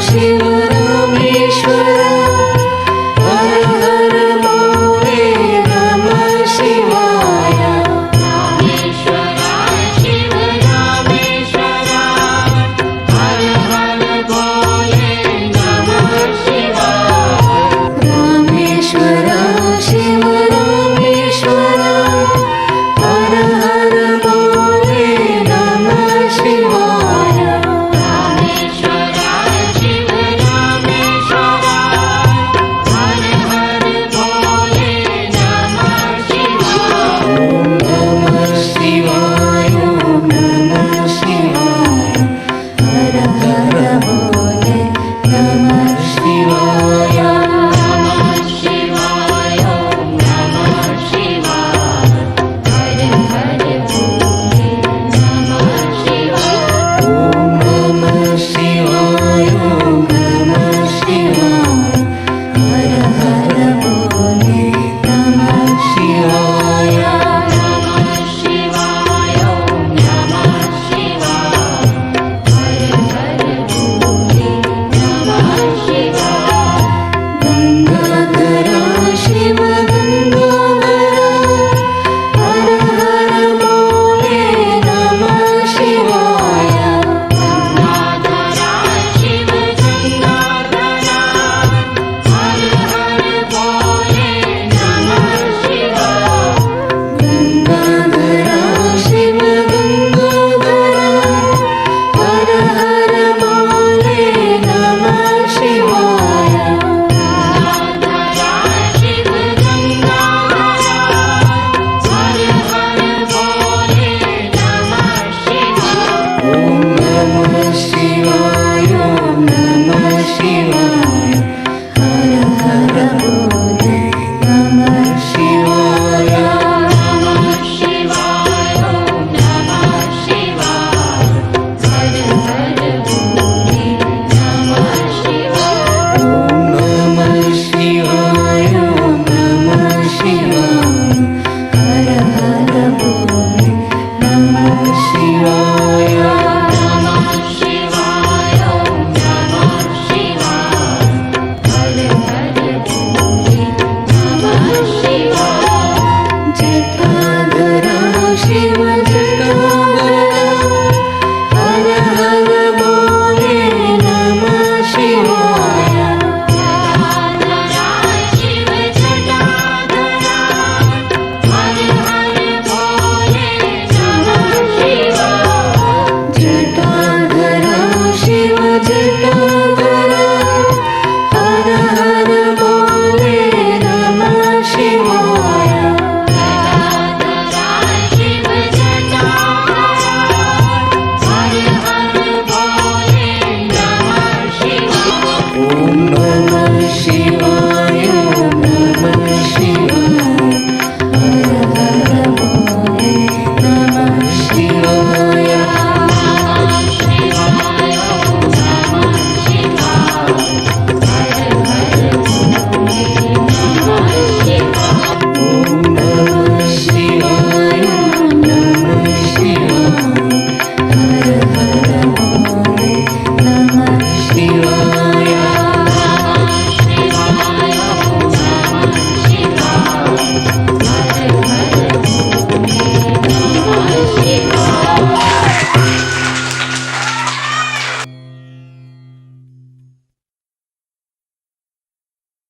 शिव रामेश्वर हर हर बोले नमः शिवाय रामेश्वर शिव रामेश्वर हर हर बोले नमः शिवाय रामेश्वर शिव रामेश्वर हर हर बोले नमः शिवाय रामेश्वर शिव रामेश्वर हर हर बोले नमः शिवाय ओम नमः शिवाय ओम नमः शिवाय हर हर बोले नमः शिवाय नमः शिवाय ओम नमः शिवाय हर हर बोले नमः शिवाय ओम नमः शिवाय ओम नमः शिवाय हर हर बोले नमः शिवाय नमः शिवाय ओम नमः शिवाय हर हर बोले नमः शिवाय गंगाधरा शिव गंगाधरा हर हर बोले नमः शिवाय गंगाधरा शिव गंगाधरा हर हर बोले नमः शिवाय गंगाधरा शिव गंगाधरा हर हर बोले नमः शिवाय गंगाधरा शिव गंगाधरा हर हर बोले नमः शिवाय ओम नमः शिवाय ओम नमः शिवाय हर हर बोले नमः शिवाय नमः शिवाय ओम नमः शिवाय हर हर बोले नमः शिवाय ओम नमः शिवाय ओम नमः शिवाय हर हर बोले नमः शिवाय नमः शिवाय ओम नमः शिवाय हर हर बोले नमः शिवाय जटाधरा शिव जटाधरा हर हर बोले नमः शिवाय जटाधरा शिव जटाधरा हर हर बोले नमः शिवाय जटाधरा शिव जटाधरा हर हर बोले नमः शिवाय जटाधरा शिव जटाधरा हर हर बोले नमः शिवाय ओम नमः शिवाय